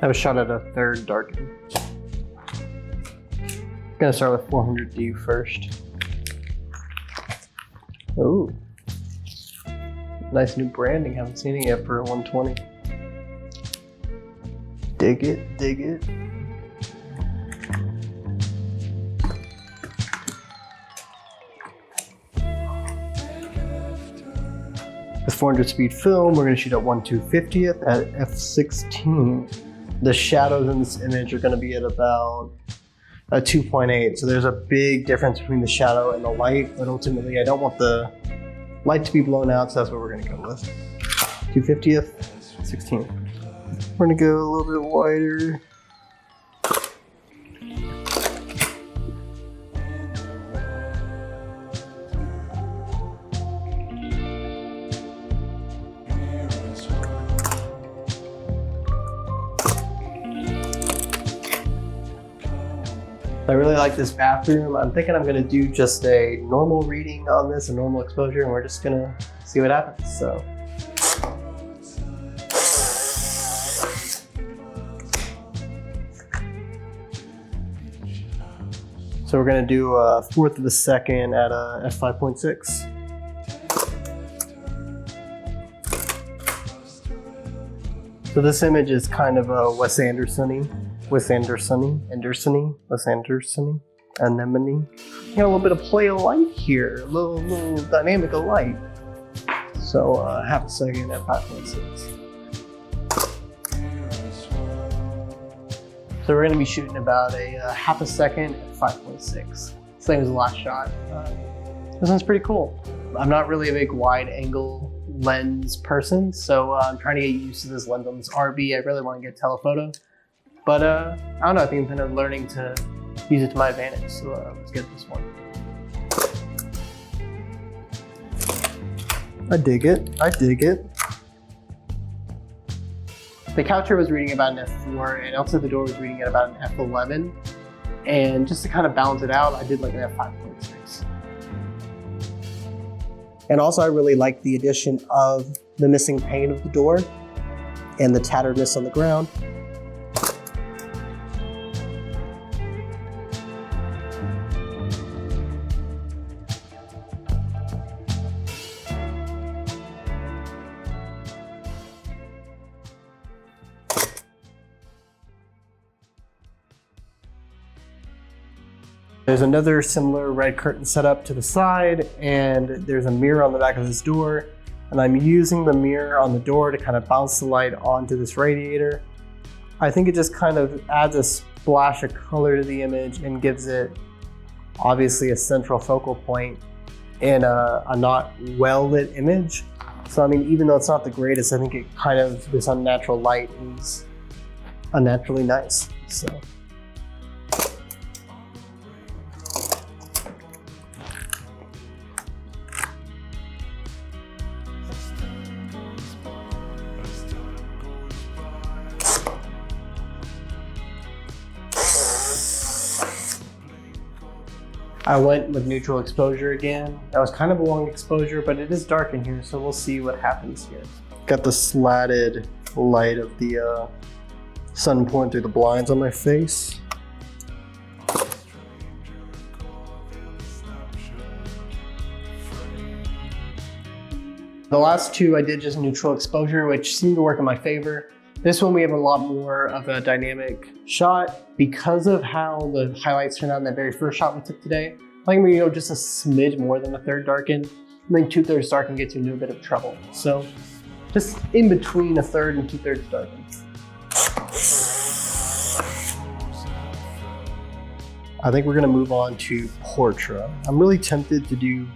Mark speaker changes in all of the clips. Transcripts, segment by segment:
Speaker 1: I have a shot at a third darken. Gonna start with 400D first. Oh, nice new branding. Haven't seen it yet for a 120. Dig it, dig it. With 400 speed film, we're gonna shoot at 1/250th at f/16. The shadows in this image are gonna be at about a 2.8. So there's a big difference between the shadow and the light, but ultimately I don't want the light to be blown out, so that's what we're gonna go with. 2/50th, 16. We're gonna go a little bit wider. I really like this bathroom. I'm thinking I'm gonna do just a normal reading on this, a normal exposure, and we're just gonna see what happens, so. So we're gonna do a 1/4 of a second at a f5.6. So this image is kind of a Wes Anderson-y, anemone. You got a little bit of play of light here, a little dynamic of light. So 1/2 second at 5.6. So we're gonna be shooting about a 1/2 second at 5.6. Same as the last shot. This one's pretty cool. I'm not really a big wide angle lens person, so I'm trying to get used to this lens on this RB. I really want to get telephoto. But I don't know, I think I'm kind of learning to use it to my advantage. So let's get this one. I dig it, I dig it. The capture was reading about an f4 and outside the door was reading at about an f11. And just to kind of balance it out, I did like an f5.6. And also I really like the addition of the missing pane of the door and the tatteredness on the ground. There's another similar red curtain setup to the side, and there's a mirror on the back of this door, and I'm using the mirror on the door to kind of bounce the light onto this radiator. I think it just kind of adds a splash of color to the image and gives it obviously a central focal point in a not well lit image. So I mean, even though it's not the greatest, I think it kind of, this unnatural light is unnaturally nice, so. I went with neutral exposure again. That was kind of a long exposure, but it is dark in here, so we'll see what happens here. Got the slatted light of the sun pouring through the blinds on my face. The last two I did just neutral exposure, which seemed to work in my favor. This one we have a lot more of a dynamic shot because of how the highlights turned out in that very first shot we took today. I think we go just a smidge more than a third darken. I think 2/3 darken gets you into a bit of trouble. So just in between a third and 2/3 darken. I think we're gonna move on to Portra. I'm really tempted to do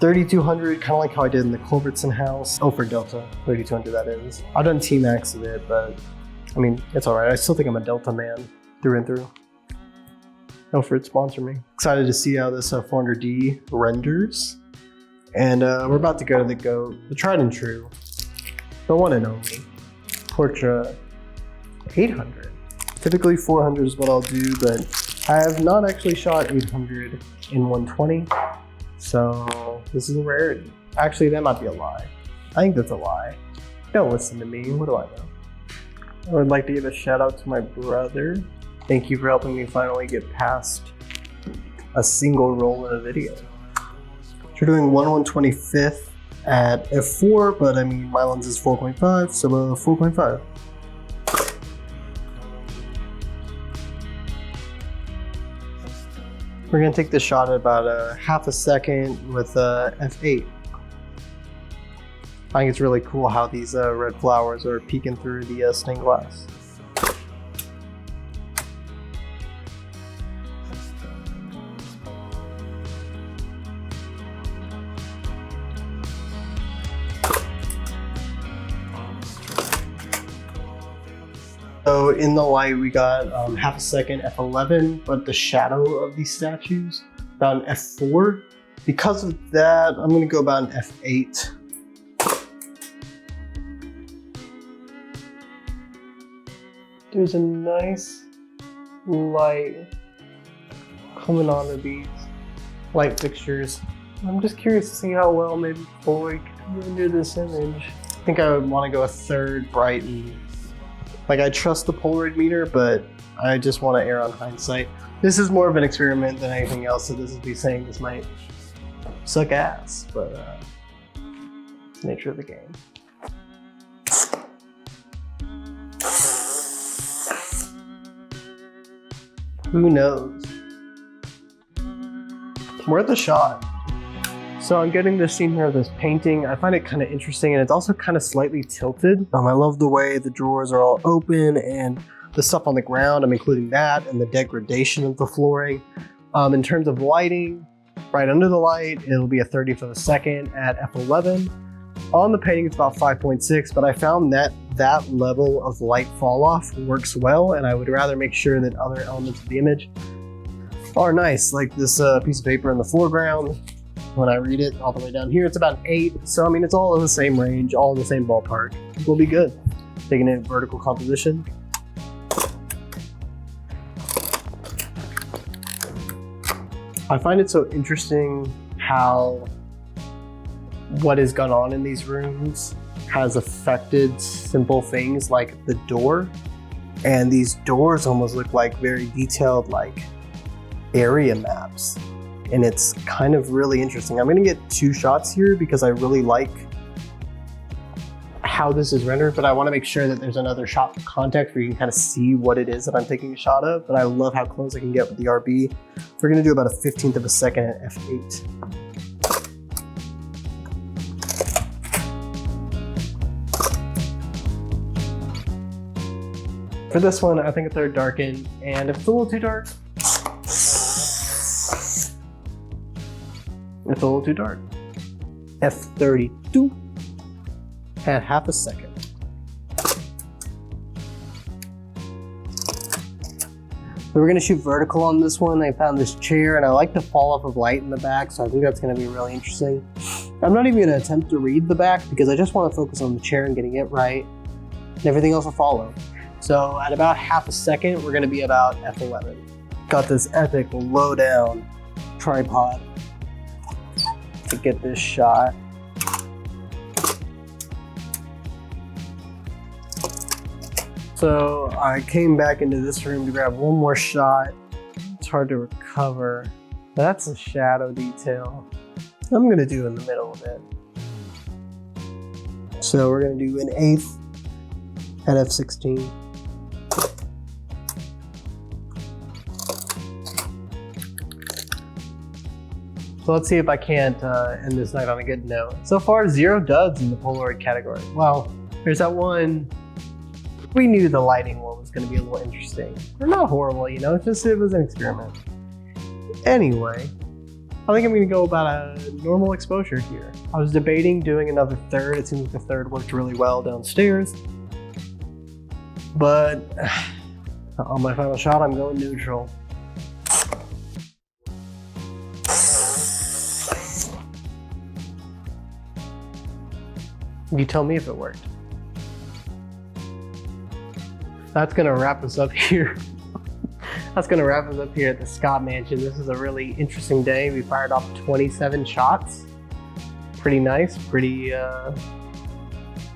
Speaker 1: 3200, kind of like how I did in the Culbertson house. Oh, for Delta, 3200 that is. I've done T-Max of it, but I mean, it's all right. I still think I'm a Delta man through and through. Alfred, sponsor me. Excited to see how this 400D renders. And we're about to go to the GOAT, the tried and true, the one and only, Portra 800. Typically 400 is what I'll do, but I have not actually shot 800 in 120. So this is a rarity. Actually, that might be a lie. I think that's a lie. Don't listen to me, what do I know? I would like to give a shout out to my brother. Thank you for helping me finally get past a single roll in a video. We're doing 1/125th at f4, but I mean my lens is 4.5, so 4.5. We're gonna take this shot at about a half a second with f8. I think it's really cool how these red flowers are peeking through the stained glass. So in the light we got half a second f11, but the shadow of these statues about an f4. Because of that, I'm gonna go about an f8. There's a nice light coming onto these light fixtures. I'm just curious to see how well maybe Polaroid can render this image. I think I would want to go a third brighten. Like, I trust the Polaroid meter, but I just want to err on hindsight. This is more of an experiment than anything else, so this is me saying this might suck ass, but it's the nature of the game. Who knows? We're at the shot. So I'm getting this scene here of this painting. I find it kind of interesting, and it's also kind of slightly tilted. I love the way the drawers are all open and the stuff on the ground. I'm including that and the degradation of the flooring. In terms of lighting, right under the light, it'll be a 30th of a second at f11. On the painting, it's about 5.6, but I found that that level of light fall off works well, and I would rather make sure that other elements of the image are nice, like this piece of paper in the foreground. When I read it all the way down here, it's about an 8. So I mean, it's all in the same range, all in the same ballpark. We'll be good. Taking it vertical composition. I find it so interesting how what has gone on in these rooms has affected simple things like the door. And these doors almost look like very detailed, like area maps. And it's kind of really interesting. I'm gonna get 2 shots here because I really like how this is rendered, but I wanna make sure that there's another shot for context where you can kind of see what it is that I'm taking a shot of, but I love how close I can get with the RB. We're gonna do about a 15th of a second at f8. For this one, I think a third darken, and if it's a little too dark, it's a little too dark. f32 at half a second. So we're gonna shoot vertical on this one. I found this chair and I like the fall off of light in the back, so I think that's gonna be really interesting. I'm not even gonna attempt to read the back because I just wanna focus on the chair and getting it right, and everything else will follow. So at about half a second, we're gonna be about f11. Got this epic low down tripod to get this shot. So I came back into this room to grab one more shot. It's hard to recover. That's a shadow detail. I'm gonna do in the middle of it. So we're gonna do an 1/8 at f16. So let's see if I can't end this night on a good note. So far, 0 duds in the Polaroid category. Well, there's that one. We knew the lighting one was going to be a little interesting. They're not horrible, you know, it was an experiment. Anyway, I think I'm going to go about a normal exposure here. I was debating doing another third. It seems like the third worked really well downstairs. But on my final shot, I'm going neutral. You tell me if it worked. That's gonna wrap us up here. That's gonna wrap us up here at the Scott Mansion. This is a really interesting day. We fired off 27 shots. Pretty nice, pretty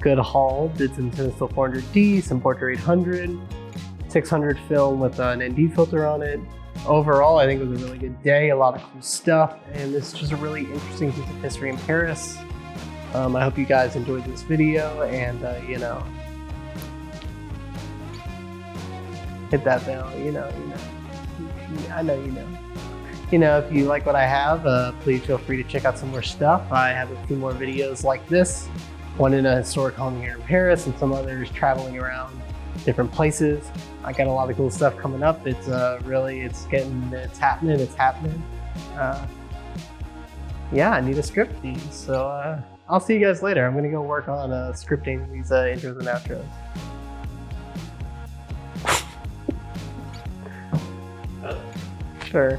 Speaker 1: good haul. Did some Cinestill 400D, some Portra 800, 600 film with an ND filter on it. Overall, I think it was a really good day, a lot of cool stuff, and this is just a really interesting piece of history in Paris. I hope you guys enjoyed this video, and you know, hit that bell, I know you know. If you like what I have, please feel free to check out some more stuff. I have a few more videos like this, one in a historic home here in Paris and some others traveling around different places. I got a lot of cool stuff coming up. It's happening. Yeah, I need to script these. So I'll see you guys later. I'm gonna go work on scripting these intros and outros. Sure.